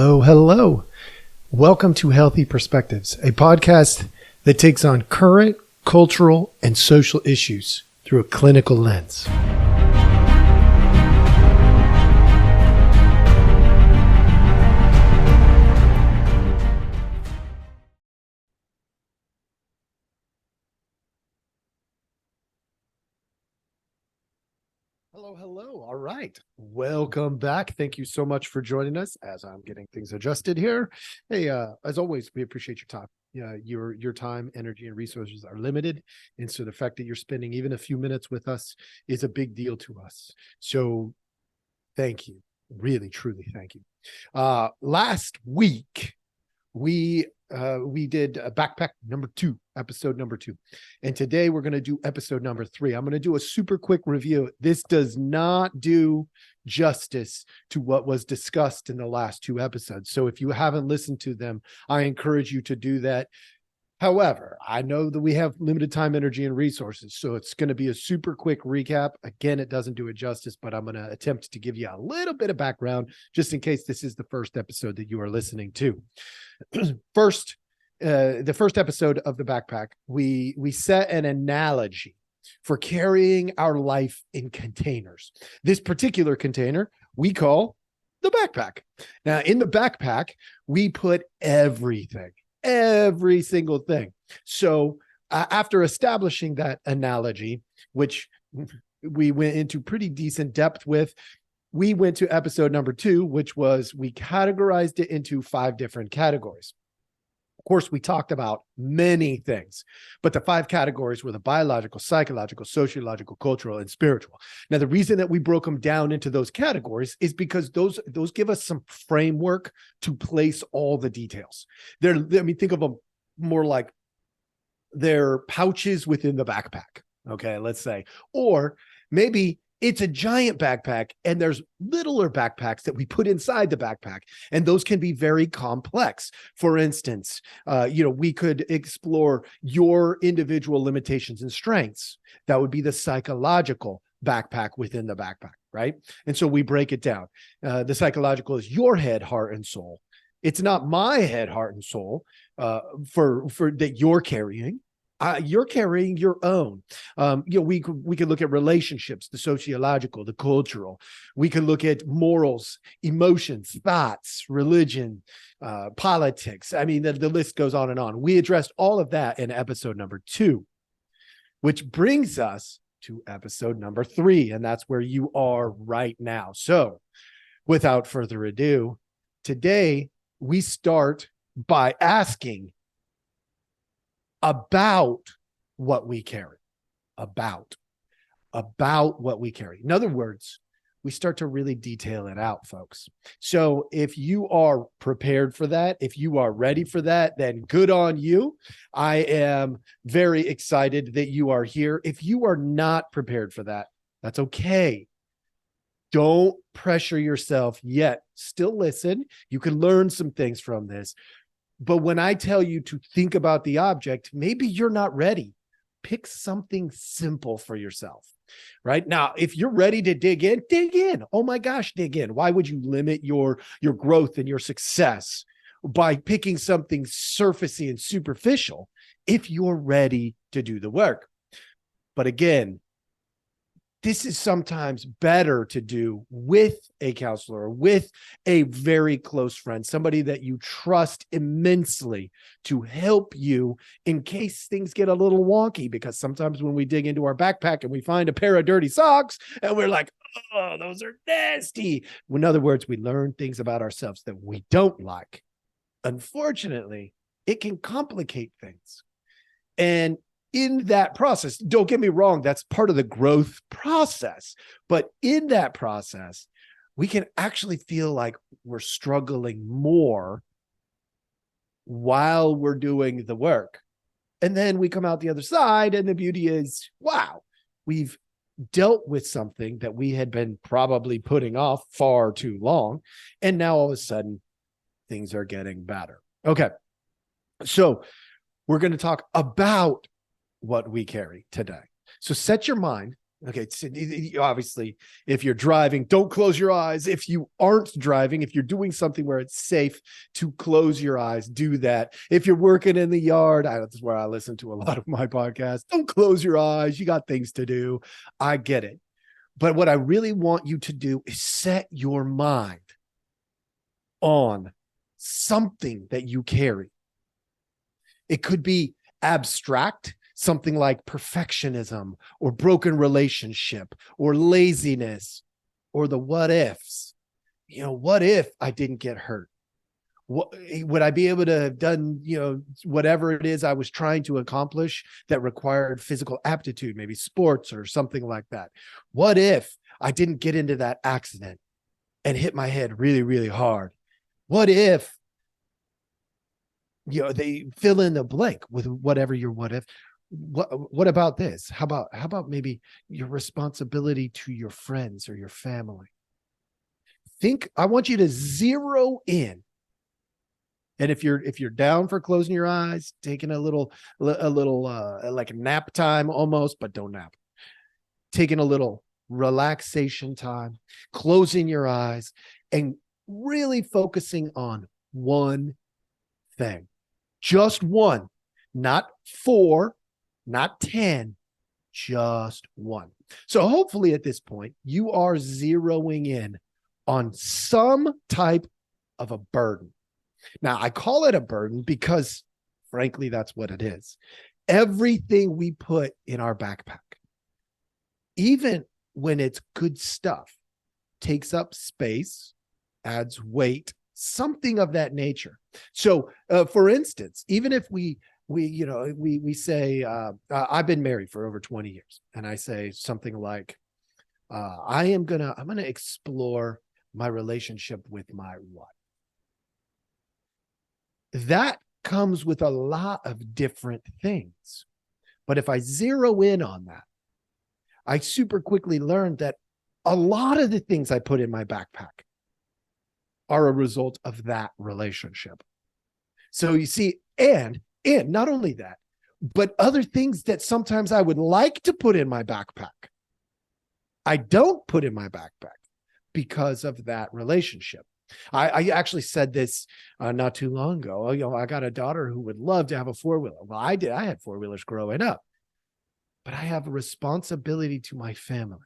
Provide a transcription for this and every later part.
Hello, hello. Welcome to Healthy Perspectives, a podcast that takes on current cultural and social issues through a clinical lens. Hello. All right. Welcome back. Thank you so much for joining us as I'm getting things adjusted here. Hey, as always, we appreciate your time. Your time, energy, and resources are limited. And so the fact that you're spending even a few minutes with us is a big deal to us. So thank you. Really, truly thank you. Last week, we did backpack episode number 2, and today we're going to do episode number 3. I'm going to do a super quick review. This does not do justice to what was discussed in the last 2 episodes, so if you haven't listened to them, I encourage you to do that. However, I know that we have limited time, energy, and resources, so it's going to be a super quick recap. Again, it doesn't do it justice, but I'm going to attempt to give you a little bit of background just in case this is the first episode that you are listening to. The first episode of the backpack, we set an analogy for carrying our life in containers. This particular container we call the backpack. Now, in the backpack, we put everything. Every single thing. So after establishing that analogy, which we went into pretty decent depth with, we went to episode number 2, which was we categorized it into 5 different categories. Of course, we talked about many things, but the 5 categories were the biological, psychological, sociological, cultural, and spiritual. Now, the reason that we broke them down into those categories is because those give us some framework to place all the details. Think of them more like they're pouches within the backpack. Okay, let's say, or maybe it's a giant backpack and there's littler backpacks that we put inside the backpack. And those can be very complex. For instance, we could explore your individual limitations and strengths. That would be the psychological backpack within the backpack, right? And so we break it down. The psychological is your head, heart, and soul. It's not my head, heart, and soul for that you're carrying. You're carrying your own. We could look at relationships, the sociological, the cultural. We could look at morals, emotions, thoughts, religion, politics. I mean, the list goes on and on. We addressed all of that in episode number 2, which brings us to episode number 3, and that's where you are right now. So without further ado, today we start by asking about what we carry, about what we carry. In other words, we start to really detail it out, folks. So if you are prepared for that, if you are ready for that, then good on you. I am very excited that you are here. If you are not prepared for that, that's okay. Don't pressure yourself yet. Still listen. You can learn some things from this. But when I tell you to think about the object, maybe you're not ready. Pick something simple for yourself, right? Now, if you're ready to dig in, dig in. Oh my gosh, dig in. Why would you limit your growth and your success by picking something surfacey and superficial if you're ready to do the work? But again, this is sometimes better to do with a counselor, or with a very close friend, somebody that you trust immensely to help you in case things get a little wonky. Because sometimes when we dig into our backpack and we find a pair of dirty socks and we're like, oh, those are nasty. In other words, we learn things about ourselves that we don't like. Unfortunately, it can complicate things. And in that process, don't get me wrong, that's part of the growth process. But in that process, we can actually feel like we're struggling more while we're doing the work. And then we come out the other side, and the beauty is, wow, we've dealt with something that we had been probably putting off far too long. And now all of a sudden, things are getting better. Okay. So we're going to talk about what we carry today. So set your mind Okay, so obviously, if you're driving, don't close your eyes. If you aren't driving, if you're doing something where it's safe to close your eyes, do that. If you're working in the yard, that's where I listen to a lot of my podcasts. Don't close your eyes. You got things to do. I get it. But what I really want you to do is set your mind on something that you carry. It could be abstract, something like perfectionism or broken relationship or laziness or the what ifs. What if I didn't get hurt? What would I be able to have done, whatever it is I was trying to accomplish that required physical aptitude, maybe sports or something like that? What if I didn't get into that accident and hit my head really, really hard? What if, they fill in the blank with whatever your what if. What about this? How about maybe your responsibility to your friends or your family? I want you to zero in. And if you're down for closing your eyes, taking a little like a nap time almost, but don't nap. Taking a little relaxation time, closing your eyes and really focusing on one thing. Just one, not 4, not 10, just one. So hopefully at this point, you are zeroing in on some type of a burden. Now, I call it a burden because, frankly, that's what it is. Everything we put in our backpack, even when it's good stuff, takes up space, adds weight, something of that nature. So, for instance, even if we say, I've been married for over 20 years, and I say something like, I'm gonna explore my relationship with my wife. That comes with a lot of different things. But if I zero in on that, I super quickly learned that a lot of the things I put in my backpack are a result of that relationship. So you see, and not only that, but other things that sometimes I would like to put in my backpack, I don't put in my backpack because of that relationship. I actually said this not too long ago. I got a daughter who would love to have a 4-wheeler. Well, I did. I had 4-wheelers growing up, but I have a responsibility to my family.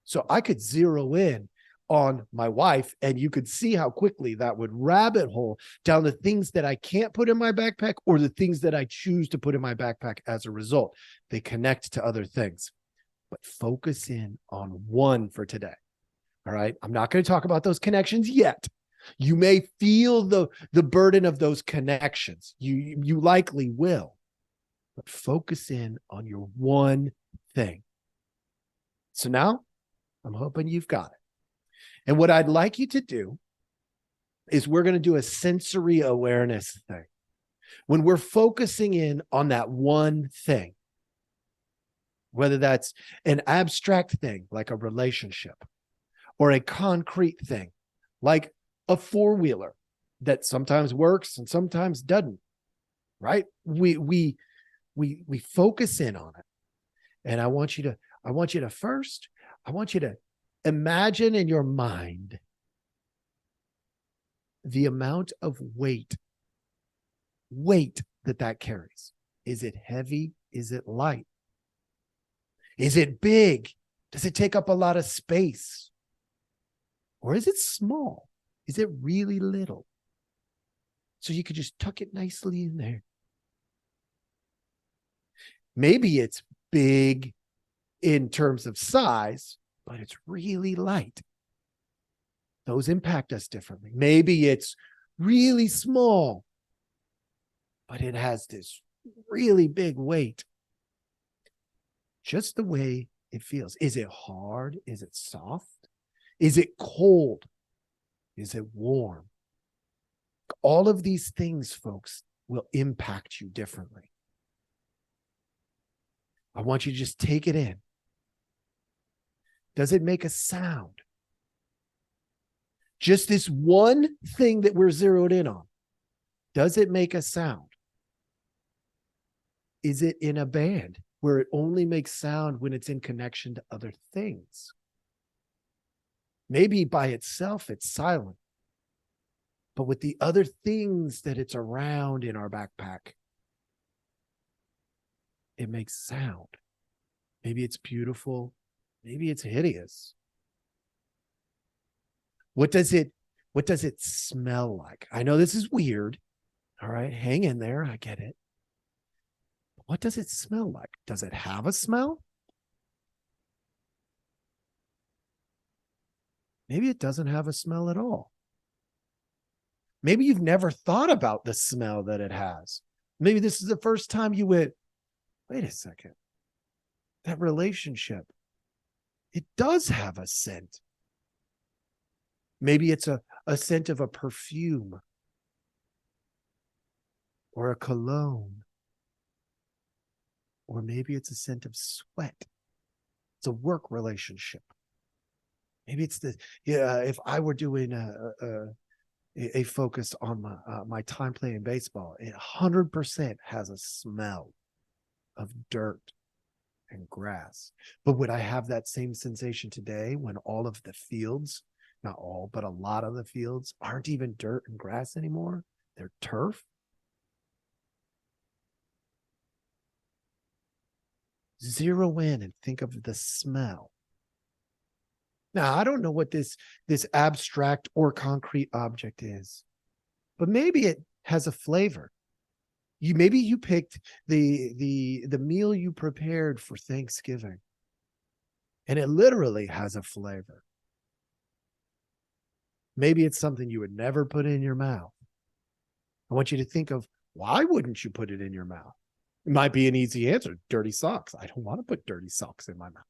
So I could zero in on my wife, and you could see how quickly that would rabbit hole down the things that I can't put in my backpack or the things that I choose to put in my backpack as a result. They connect to other things, but focus in on one for today. All right. I'm not going to talk about those connections yet. You may feel the burden of those connections. You likely will, but focus in on your one thing. So now I'm hoping you've got it. And what I'd like you to do is we're going to do a sensory awareness thing. When we're focusing in on that one thing, whether that's an abstract thing like a relationship, or a concrete thing like a 4-wheeler that sometimes works and sometimes doesn't, right? We focus in on it. And I want you to first imagine in your mind the amount of weight that carries. Is it heavy? Is it light? Is it big? Does it take up a lot of space? Or is it small? Is it really little? So you could just tuck it nicely in there. Maybe it's big in terms of size, but it's really light. Those impact us differently. Maybe it's really small, but it has this really big weight. Just the way it feels. Is it hard? Is it soft? Is it cold? Is it warm? All of these things, folks, will impact you differently. I want you to just take it in. Does it make a sound? Just this one thing that we're zeroed in on. Does it make a sound? Is it in a band? where it only makes sound when it's in connection to other things. Maybe by itself, it's silent, but with the other things that it's around in our backpack, it makes sound. Maybe it's beautiful. Maybe it's hideous. What does it smell like? I know this is weird. All right, hang in there. I get it. What does it smell like? Does it have a smell? Maybe it doesn't have a smell at all. Maybe you've never thought about the smell that it has. Maybe this is the first time you went, wait a second. That relationship, it does have a scent. Maybe it's a scent of a perfume or a cologne. Or maybe it's a scent of sweat. It's a work relationship. Maybe it's if I were doing a focus on my time playing baseball, it 100% has a smell of dirt and grass. But would I have that same sensation today when all of the fields, not all, but a lot of the fields aren't even dirt and grass anymore? They're turf. Zero in and think of the smell. Now, I don't know what this abstract or concrete object is, but maybe it has a flavor. Maybe you picked the meal you prepared for Thanksgiving, and it literally has a flavor. Maybe it's something you would never put in your mouth. I want you to think of, why wouldn't you put it in your mouth? It might be an easy answer. Dirty socks. I don't want to put dirty socks in my mouth.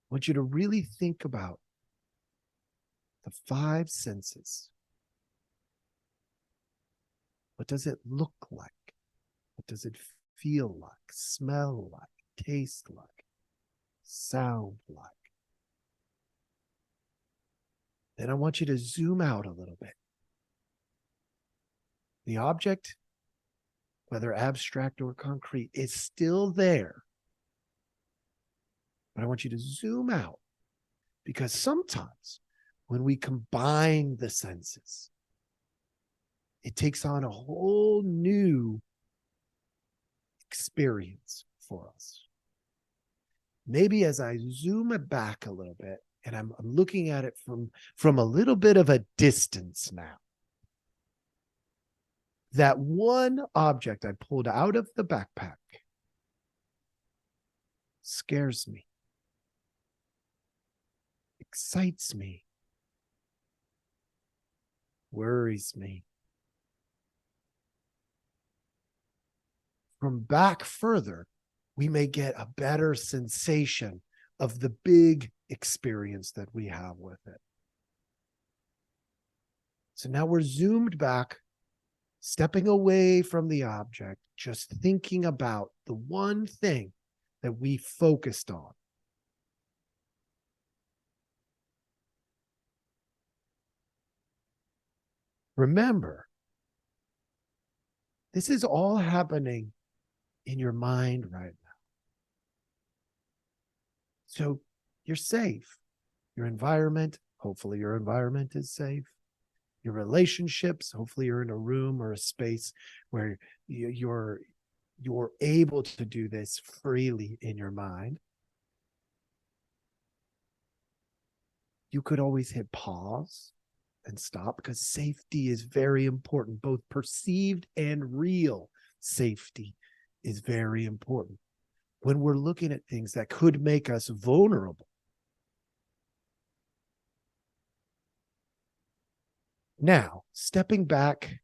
I want you to really think about the five senses. What does it look like? What does it feel like, smell like, taste like, sound like? Then I want you to zoom out a little bit. The object, whether abstract or concrete, is still there. But I want you to zoom out, because sometimes when we combine the senses, it takes on a whole new experience for us. Maybe as I zoom it back a little bit, and I'm looking at it from a little bit of a distance now, that one object I pulled out of the backpack scares me, excites me, worries me. From back further, we may get a better sensation of the big experience that we have with it. So now we're zoomed back, stepping away from the object, just thinking about the one thing that we focused on. Remember, this is all happening in your mind right now. So you're safe. Your environment, hopefully your environment is safe. Your relationships, hopefully you're in a room or a space where you're able to do this freely in your mind. You could always hit pause and stop, because safety is very important. Both perceived and real safety is very important when we're looking at things that could make us vulnerable. Now, stepping back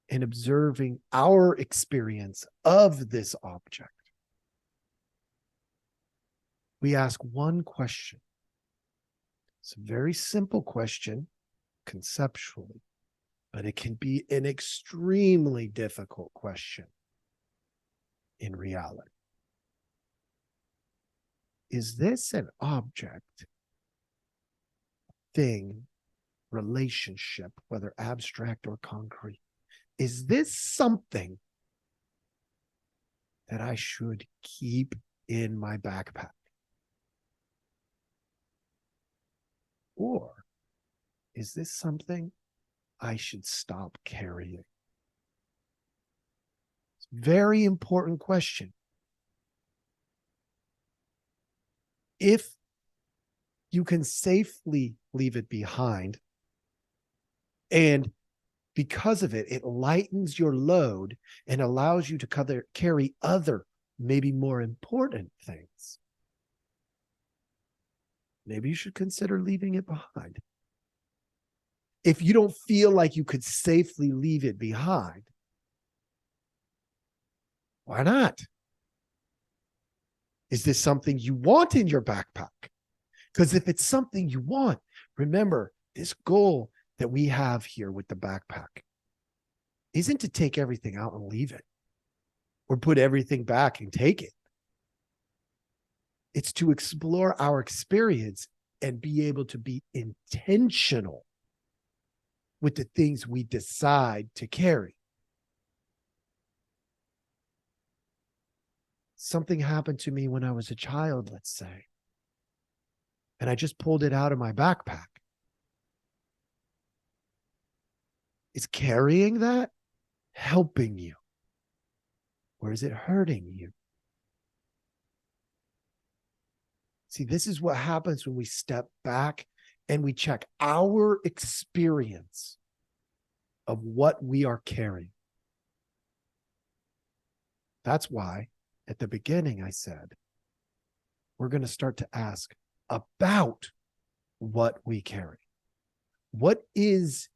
and observing our experience of this object, we ask one question. It's a very simple question conceptually, but it can be an extremely difficult question in reality. Is this an object, thing, relationship, whether abstract or concrete? Is this something that I should keep in my backpack? Or is this something I should stop carrying? It's a very important question. If you can safely leave it behind, and because of it, it lightens your load and allows you to carry other, maybe more important things, maybe you should consider leaving it behind. If you don't feel like you could safely leave it behind, why not? Is this something you want in your backpack? Because if it's something you want, remember, this goal that we have here with the backpack isn't to take everything out and leave it or put everything back and take it. It's to explore our experience and be able to be intentional with the things we decide to carry. Something happened to me when I was a child, let's say, and I just pulled it out of my backpack. Is carrying that helping you? Or is it hurting you? See, this is what happens when we step back and we check our experience of what we are carrying. That's why at the beginning I said, we're going to start to ask about what we carry. What is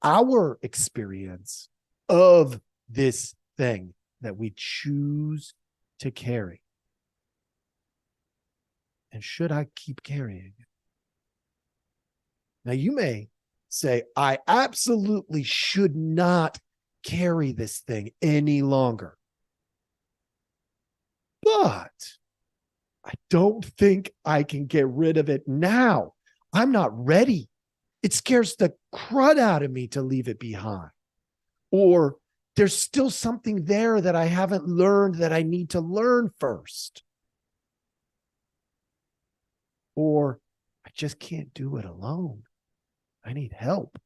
our experience of this thing that we choose to carry? And should I keep carrying it? Now, you may say, I absolutely should not carry this thing any longer. But I don't think I can get rid of it now. I'm not ready. It scares the crud out of me to leave it behind. Or there's still something there that I haven't learned that I need to learn first. Or I just can't do it alone. I need help.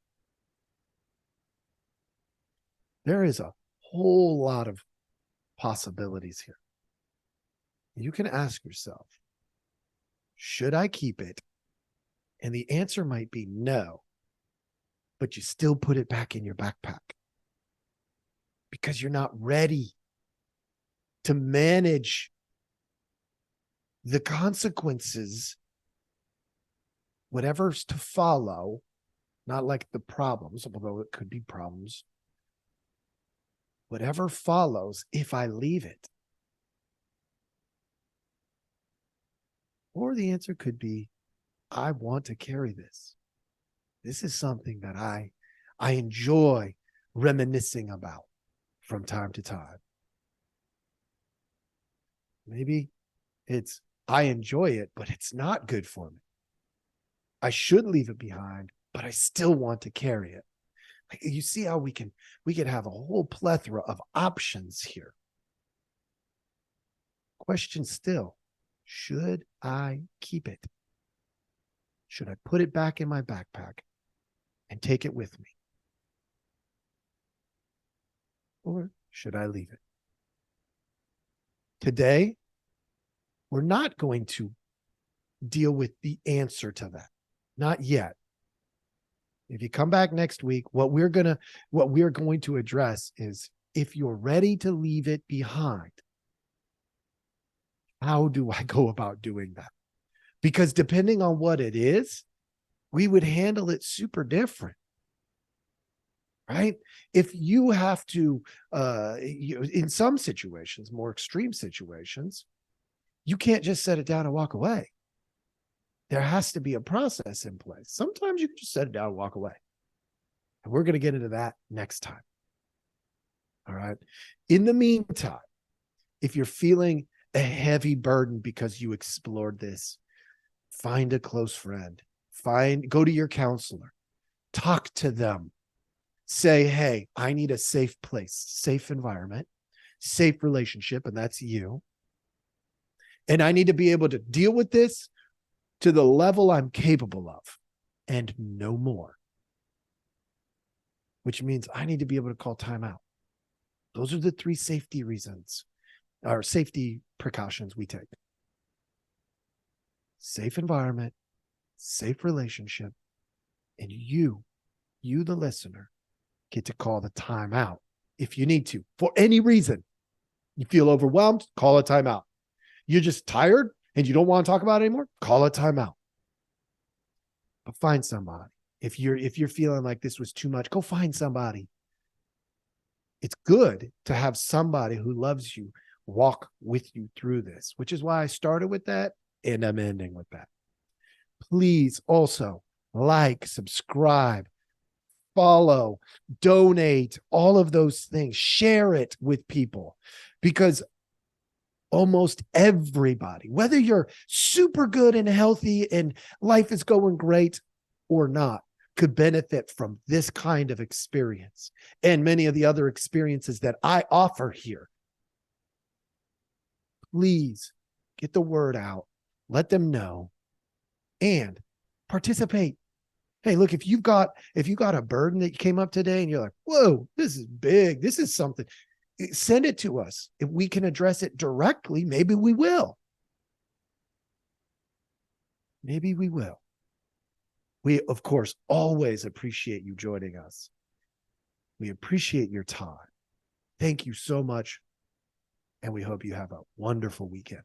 There is a whole lot of possibilities here. You can ask yourself, should I keep it? And the answer might be no, but you still put it back in your backpack because you're not ready to manage the consequences, whatever's to follow, not like the problems, although it could be problems. Whatever follows if I leave it. Or the answer could be, I want to carry this. This is something that I enjoy reminiscing about from time to time. Maybe it's, I enjoy it, but it's not good for me. I should leave it behind, but I still want to carry it. Like, you see how we can have a whole plethora of options here. Question still, should I keep it? Should I put it back in my backpack and take it with me? Or should I leave it? Today, we're not going to deal with the answer to that. Not yet. If you come back next week, what we're going to address is, if you're ready to leave it behind, how do I go about doing that? Because depending on what it is, we would handle it super different. Right? If you have to, in some situations, more extreme situations, you can't just set it down and walk away. There has to be a process in place. Sometimes you can just set it down and walk away. And we're going to get into that next time. All right. In the meantime, if you're feeling a heavy burden because you explored this, find a close friend. Go to your counselor. Talk to them. Say, hey, I need a safe place, safe environment, safe relationship, and that's you. And I need to be able to deal with this to the level I'm capable of and no more. Which means I need to be able to call timeout. Those are the 3 safety reasons or safety precautions we take. Safe environment, safe relationship, and you, the listener, get to call the timeout if you need to for any reason. You feel overwhelmed, call a timeout. You're just tired and you don't want to talk about it anymore, call a timeout. But find somebody. If you're feeling like this was too much, go find somebody. It's good to have somebody who loves you walk with you through this, which is why I started with that and I'm ending with that. Please also like, subscribe, follow, donate, all of those things. Share it with people, because almost everybody, whether you're super good and healthy and life is going great or not, could benefit from this kind of experience and many of the other experiences that I offer here. Please get the word out, let them know, and participate. Hey, look, if you got a burden that came up today and you're like, whoa, this is big, this is something, send it to us. If we can address it directly, maybe we will. Maybe we will. We, of course, always appreciate you joining us. We appreciate your time. Thank you so much. And we hope you have a wonderful weekend.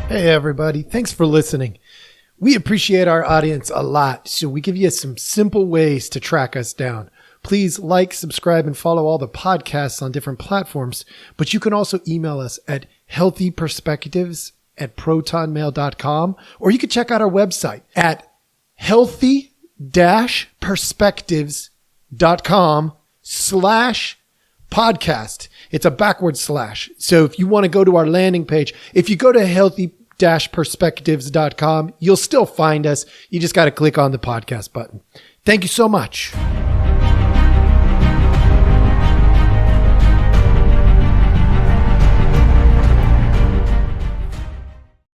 Hey, everybody. Thanks for listening. We appreciate our audience a lot, so we give you some simple ways to track us down. Please like, subscribe, and follow all the podcasts on different platforms, but you can also email us at healthyperspectives@protonmail.com, or you can check out our website at healthy-perspectives.com/podcast. It's a backward slash. So if you want to go to our landing page, if you go to healthy-perspectives.com, you'll still find us. You just got to click on the podcast button. Thank you so much.